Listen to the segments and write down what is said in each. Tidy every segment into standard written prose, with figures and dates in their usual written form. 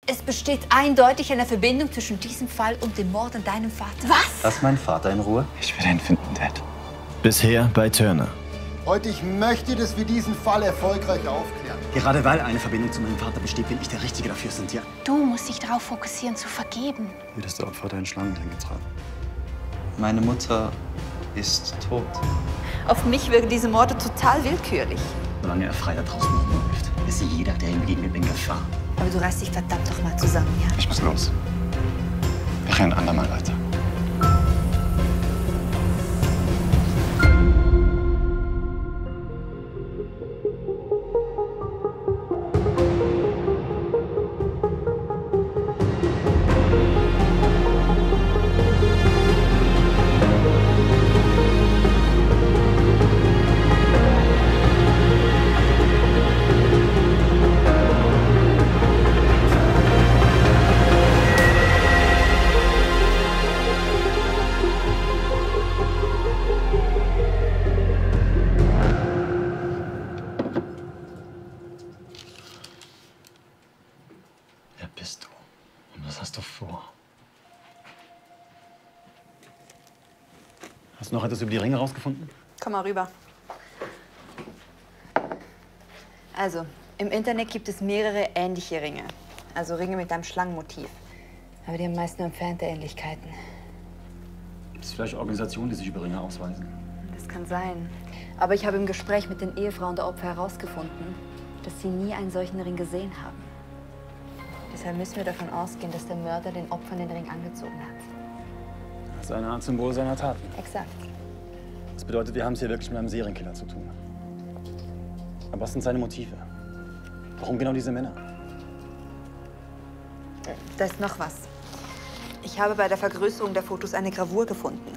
Es besteht eindeutig eine Verbindung zwischen diesem Fall und dem Mord an deinem Vater. Was? Lass meinen Vater in Ruhe. Ich werde ihn finden, Dad. Bisher bei Turner. Heute, ich möchte, dass wir diesen Fall erfolgreich aufklären. Gerade weil eine Verbindung zu meinem Vater besteht, bin ich der Richtige dafür, Cynthia. Du musst dich darauf fokussieren, zu vergeben. Würdest du Opfer deinen Schlangenring getragen? Meine Mutter ist tot. Auf mich wirken diese Morde total willkürlich. Solange er frei da draußen rumläuft, ist jeder, der ihm begegnet, in Gefahr. Aber du reißt dich verdammt doch mal zusammen, ja? Ich muss los. Wir reden andermal weiter. Wer bist du? Und was hast du vor? Hast du noch etwas über die Ringe rausgefunden? Komm mal rüber. Also, im Internet gibt es mehrere ähnliche Ringe. Also Ringe mit einem Schlangenmotiv. Aber die haben meist nur entfernte Ähnlichkeiten. Gibt es vielleicht Organisationen, die sich über Ringe ausweisen? Das kann sein. Aber ich habe im Gespräch mit den Ehefrauen der Opfer herausgefunden, dass sie nie einen solchen Ring gesehen haben. Deshalb müssen wir davon ausgehen, dass der Mörder den Opfern den Ring angezogen hat. Das ist eine Art Symbol seiner Taten. Exakt. Das bedeutet, wir haben es hier wirklich mit einem Serienkiller zu tun. Aber was sind seine Motive? Warum genau diese Männer? Da ist noch was. Ich habe bei der Vergrößerung der Fotos eine Gravur gefunden.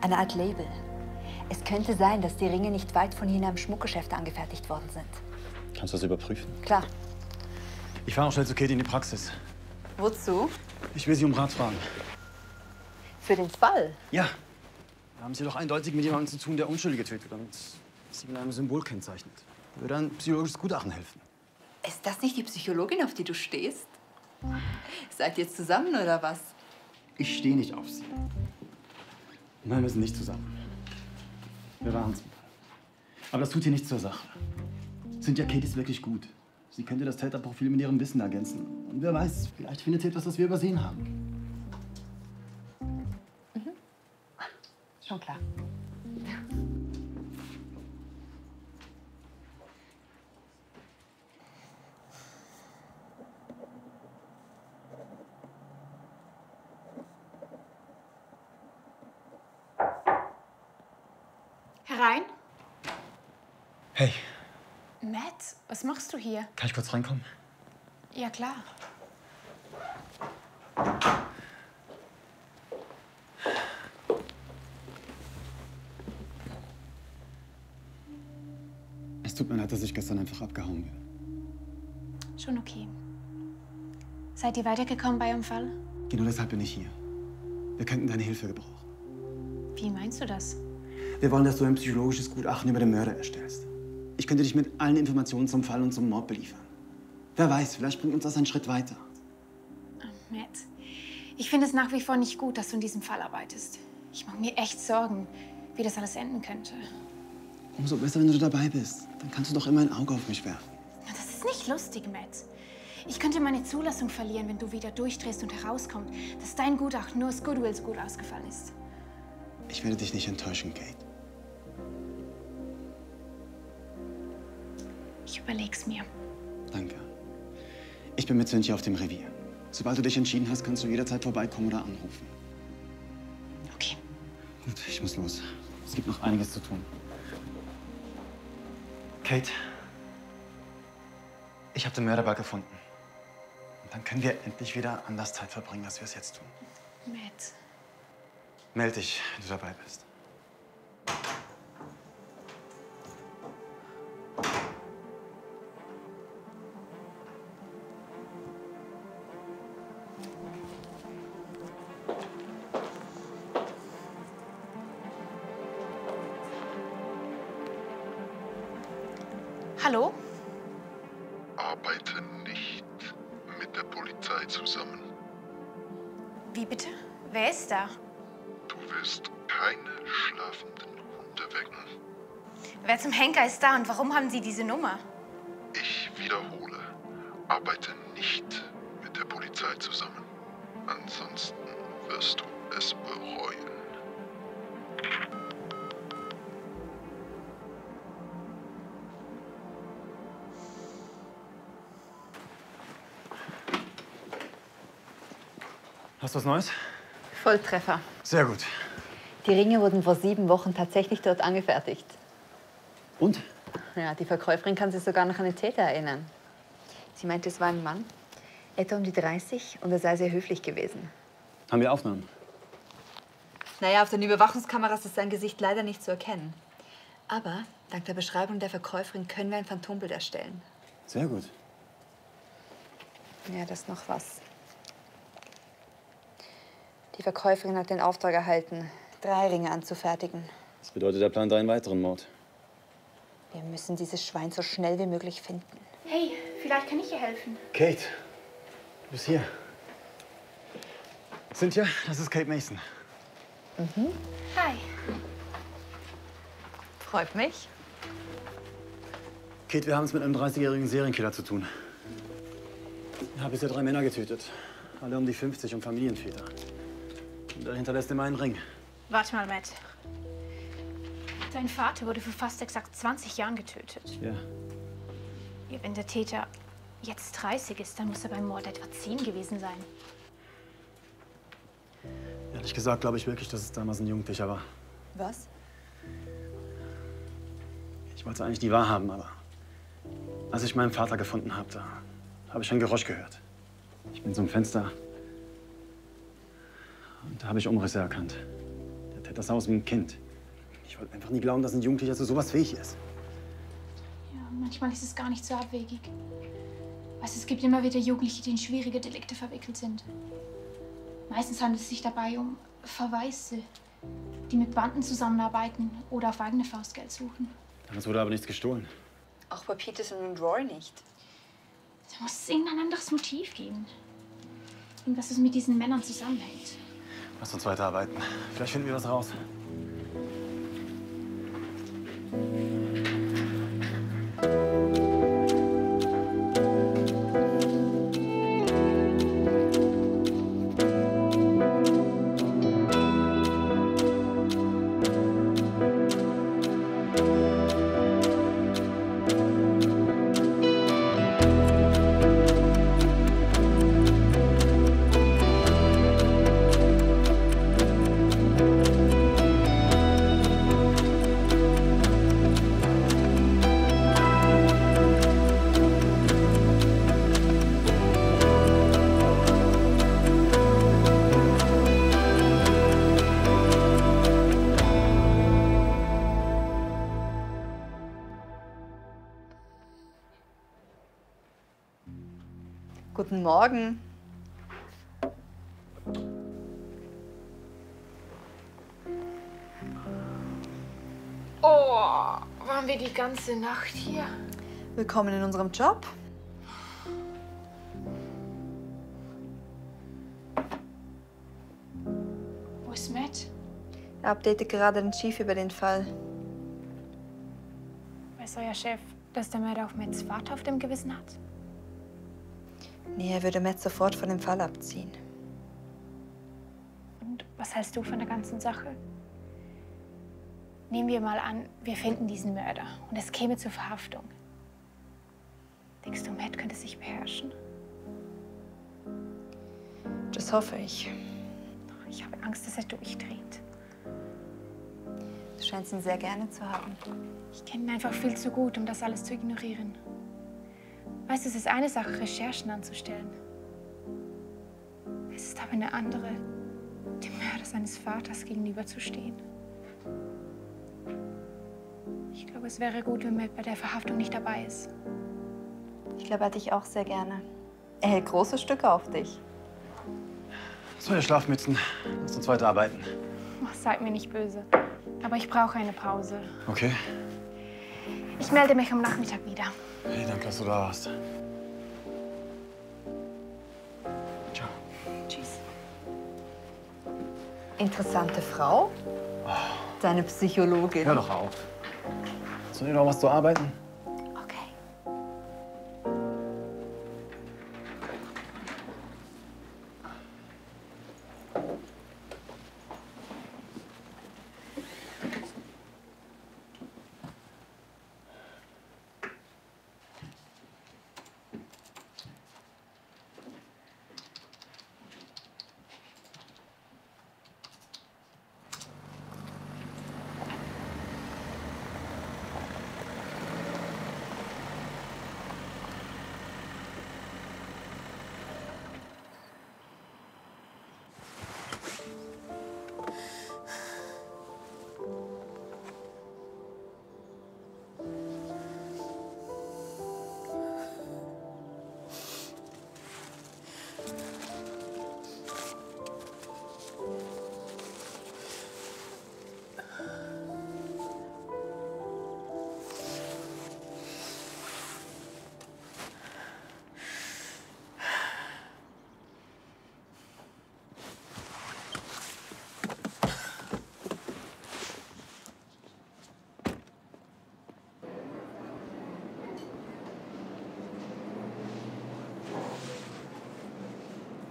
Eine Art Label. Es könnte sein, dass die Ringe nicht weit von hier in einem Schmuckgeschäft angefertigt worden sind. Kannst du das überprüfen? Klar. Ich fahre auch schnell zu Katie in die Praxis. Wozu? Ich will sie um Rat fragen. Für den Fall. Ja. Wir haben es hier doch eindeutig mit jemandem zu tun, der Unschuldige tötet und sie mit einem Symbol kennzeichnet. Würde ein psychologisches Gutachten helfen. Ist das nicht die Psychologin, auf die du stehst? Seid ihr zusammen oder was? Ich stehe nicht auf sie. Nein, wir sind nicht zusammen. Wir waren es. Aber das tut hier nichts zur Sache. Cynthia Katie ist wirklich gut. Sie könnte das Täterprofil mit ihrem Wissen ergänzen. Und wer weiß, vielleicht findet sie etwas, das wir übersehen haben. Schon klar. Herein? Hey, Matt, was machst du hier? kann ich kurz reinkommen? Ja, klar. Es tut mir leid, dass ich gestern einfach abgehauen bin. Schon okay. Seid ihr weitergekommen bei eurem Fall? Genau deshalb bin ich hier. Wir könnten deine Hilfe gebrauchen. Wie meinst du das? Wir wollen, dass du ein psychologisches Gutachten über den Mörder erstellst. Ich könnte dich mit allen Informationen zum Fall und zum Mord beliefern. Wer weiß, vielleicht bringt uns das einen Schritt weiter. Matt, ich finde es nach wie vor nicht gut, dass du in diesem Fall arbeitest. Ich mache mir echt Sorgen, wie das alles enden könnte. Umso besser, wenn du dabei bist. Dann kannst du doch immer ein Auge auf mich werfen. Das ist nicht lustig, Matt. Ich könnte meine Zulassung verlieren, wenn du wieder durchdrehst und herauskommt, dass dein Gutachten nur aus Goodwill so gut ausgefallen ist. Ich werde dich nicht enttäuschen, Kate. Ich überleg's mir. Danke. Ich bin mit Cynthia auf dem Revier. Sobald du dich entschieden hast, kannst du jederzeit vorbeikommen oder anrufen. Okay. Gut, ich muss los. Es gibt noch einiges zu tun. Kate, ich habe den Mörderball gefunden. Und dann können wir endlich wieder anders Zeit verbringen, als wir es jetzt tun. Matt. Meld dich, wenn du dabei bist. Hallo? Arbeite nicht mit mit der Polizei zusammen. Wie bitte? Wer ist da? Du wirst keine schlafenden Hunde wecken. Wer zum Henker ist da und warum haben Sie diese Nummer? Ich wiederhole, arbeite nicht mit der Polizei zusammen. Ansonsten wirst du es bereuen. Hast du was Neues? Volltreffer. Sehr gut. Die Ringe wurden vor 7 Wochen tatsächlich dort angefertigt. Und? Ja, die Verkäuferin kann sich sogar noch an den Täter erinnern. Sie meinte, es war ein Mann, etwa um die 30, und er sei sehr höflich gewesen. Haben wir Aufnahmen? Naja, auf den Überwachungskameras ist sein Gesicht leider nicht zu erkennen. Aber dank der Beschreibung der Verkäuferin können wir ein Phantombild erstellen. Sehr gut. Ja, das ist noch was. Die Verkäuferin hat den Auftrag erhalten, 3 Ringe anzufertigen. Das bedeutet, er plant einen weiteren Mord. Wir müssen dieses Schwein so schnell wie möglich finden. Hey, vielleicht kann ich ihr helfen. Kate, du bist hier. Cynthia, das ist Kate Mason. Hi. Freut mich. Kate, wir haben es mit einem 30-jährigen Serienkiller zu tun. Er hat bisher 3 Männer getötet. Alle um die 50 und Familienväter. Und er hinterlässt immer einen Ring. Warte mal, Matt. Dein Vater wurde vor fast exakt 20 Jahren getötet. Ja. Ja, wenn der Täter jetzt 30 ist, dann muss er beim Mord etwa 10 gewesen sein. Ehrlich gesagt glaube ich wirklich, dass es damals ein Jugendlicher war. Was? Ich wollte eigentlich nie wahrhaben, aber als ich meinen Vater gefunden habe, da habe ich ein Geräusch gehört. Ich bin zum Fenster und da habe ich Umrisse erkannt. Der Täter sah aus wie ein Kind. Ich wollte einfach nie glauben, dass ein Jugendlicher zu sowas fähig ist. Ja, manchmal ist es gar nicht so abwegig. Weißt, es gibt immer wieder Jugendliche, die in schwierige Delikte verwickelt sind. Meistens handelt es sich dabei um Verwaiste, die mit Banden zusammenarbeiten oder auf eigene Faust Geld suchen. Damals wurde aber nichts gestohlen. Auch bei Peterson und Roy nicht. Da muss es irgendein anderes Motiv geben. Irgendwas, das mit diesen Männern zusammenhängt. Lass uns weiterarbeiten. Vielleicht finden wir was raus. Guten Morgen. Oh, waren wir die ganze Nacht hier? Willkommen in unserem Job. Wo ist Matt? Er updatet gerade den Chief über den Fall. Weiß euer Chef, dass der Mörder auf Matts Vater auf dem Gewissen hat? Nee, er würde Matt sofort von dem Fall abziehen. Und was hältst du von der ganzen Sache? Nehmen wir mal an, wir finden diesen Mörder und es käme zur Verhaftung. Denkst du, Matt könnte sich beherrschen? Das hoffe ich. Ich habe Angst, dass er durchdreht. Du scheinst ihn sehr gerne zu haben. Ich kenne ihn einfach viel zu gut, um das alles zu ignorieren. Weißt du, es ist eine Sache, Recherchen anzustellen. Es ist aber eine andere, dem Mörder seines Vaters gegenüberzustehen. Ich glaube, es wäre gut, wenn Matt bei der Verhaftung nicht dabei ist. Ich glaube, er hat dich auch sehr gerne. Er hält große Stücke auf dich. So, ihr Schlafmützen. Lasst uns weiterarbeiten. Ach, seid mir nicht böse. Aber ich brauche eine Pause. Okay. Ich melde mich am Nachmittag wieder. Hey, danke, dass du da warst. Interessante Frau. Deine Psychologin. Hör doch auf. Soll ich noch was zu arbeiten? Okay.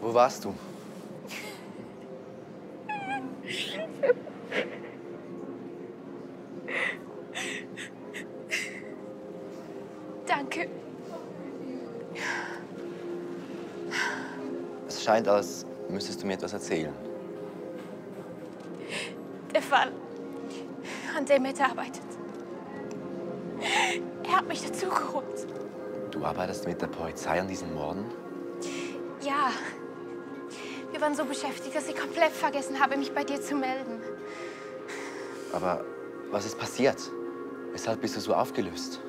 Wo warst du? Danke. Es scheint, als müsstest du mir etwas erzählen. Der Fall, an dem er arbeitet. Er hat mich dazu geholt. Du arbeitest mit der Polizei an diesen Morden? Ja. Wir waren so beschäftigt, dass ich komplett vergessen habe, mich bei dir zu melden. Aber was ist passiert? Weshalb bist du so aufgelöst?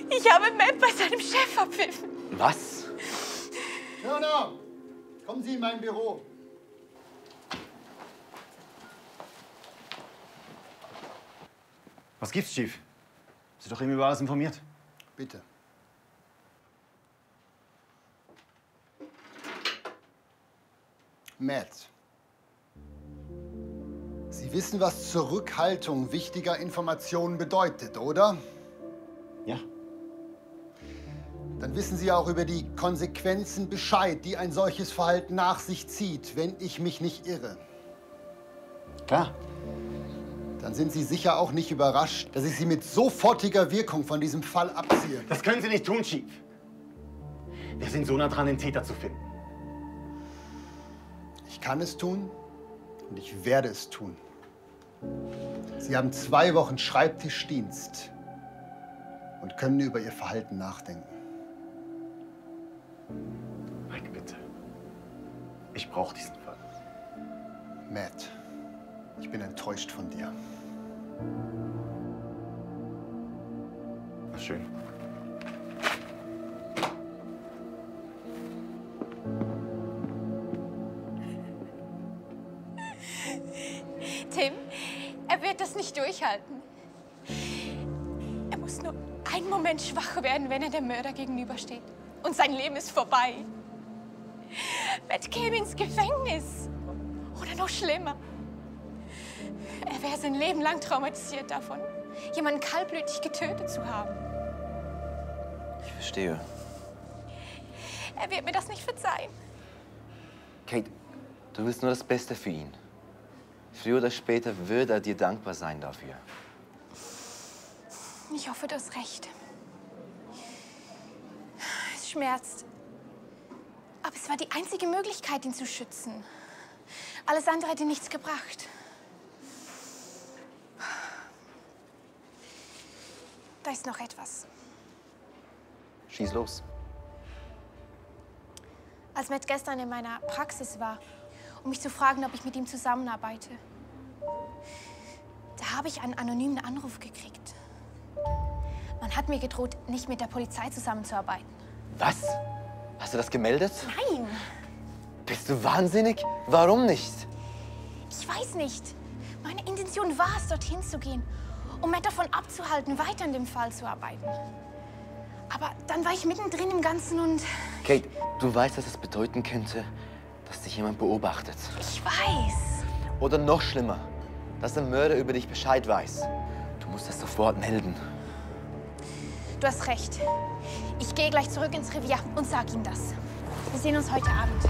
Ich habe Matt bei seinem Chef verpfiffen. Was? Turner, kommen Sie in mein Büro. Was gibt's, Chief? Sie doch eben über alles informiert. Bitte. Matt. Sie wissen, was Zurückhaltung wichtiger Informationen bedeutet, oder? Ja. Dann wissen Sie auch über die Konsequenzen Bescheid, die ein solches Verhalten nach sich zieht, wenn ich mich nicht irre. Klar. Dann sind Sie sicher auch nicht überrascht, dass ich Sie mit sofortiger Wirkung von diesem Fall abziehe. Das können Sie nicht tun, Chief. Wir sind so nah dran, den Täter zu finden. Ich kann es tun und ich werde es tun. Sie haben 2 Wochen Schreibtischdienst und können über Ihr Verhalten nachdenken. Mike, bitte. Ich brauche diesen Fall. Matt, ich bin enttäuscht von dir. Na schön. Tim, er wird das nicht durchhalten. Er muss nur einen Moment schwach werden, wenn er dem Mörder gegenübersteht. Und sein Leben ist vorbei. Matt käme ins Gefängnis. Oder noch schlimmer. Er wäre sein Leben lang traumatisiert davon, jemanden kaltblütig getötet zu haben. Ich verstehe. Er wird mir das nicht verzeihen. Kate, du willst nur das Beste für ihn. Früher oder später würde er dir dankbar sein dafür. Ich hoffe, du hast recht. Es schmerzt. Aber es war die einzige Möglichkeit, ihn zu schützen. Alles andere hätte nichts gebracht. Da ist noch etwas. Schieß los. Als Matt gestern in meiner Praxis war, um mich zu fragen, ob ich mit ihm zusammenarbeite, da habe ich einen anonymen Anruf gekriegt. Man hat mir gedroht, nicht mit der Polizei zusammenzuarbeiten. Was? Hast du das gemeldet? Nein! Bist du wahnsinnig? Warum nicht? Ich weiß nicht. Meine Intention war es, dorthin zu gehen, um Matt davon abzuhalten, weiter an dem Fall zu arbeiten. Aber dann war ich mittendrin im Ganzen und Kate, du weißt, dass es bedeuten könnte, dass dich jemand beobachtet. Ich weiß. Oder noch schlimmer, dass der Mörder über dich Bescheid weiß. Du musst das sofort melden. Du hast recht. Ich gehe gleich zurück ins Revier und sag ihm das. Wir sehen uns heute Abend.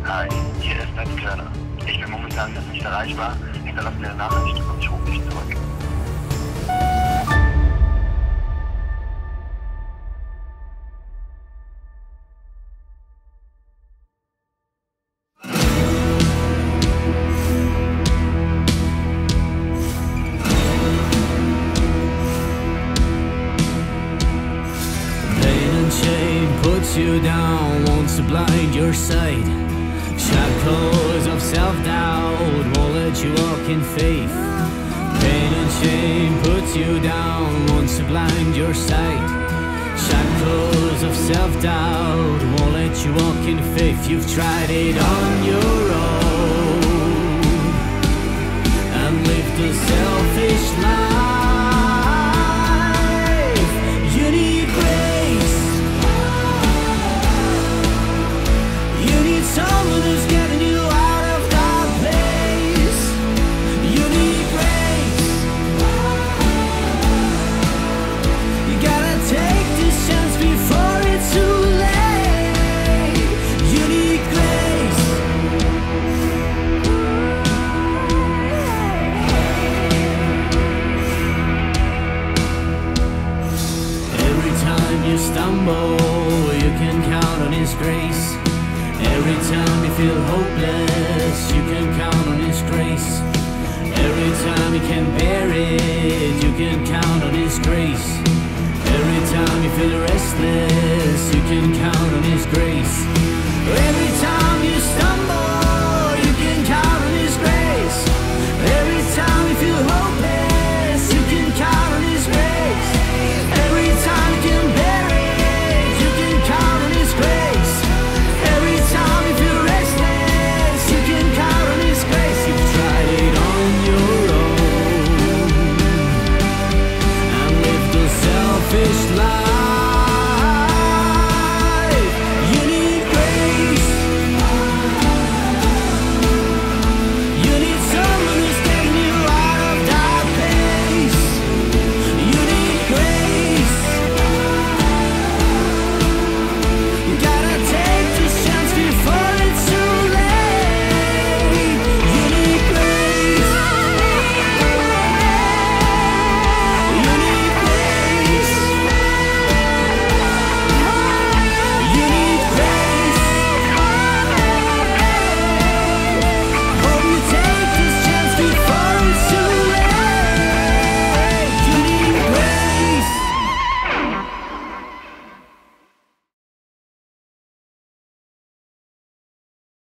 Hi, hier ist Ned Turner. Ich bin momentan nicht erreichbar. Hinterlasse mir eine Nachricht und ich rufe dich zurück. Pain and shame puts you down, wants to blind your sight. Shackles of self-doubt won't let you walk in faith. Pain and shame puts you down, wants to blind your sight. Shackles of self-doubt won't let you walk in faith. You've tried it on your own and lived a selfish life. You need grace. You need someone who's getting you out of that place. You need grace. You gotta take this chance before it's too late. You need grace. Every time you stumble, you can count on His grace. Every time you feel hopeless, you can count on His grace. Every time you can't bear it, you can count on His grace. Every time you feel restless, you can count on His grace.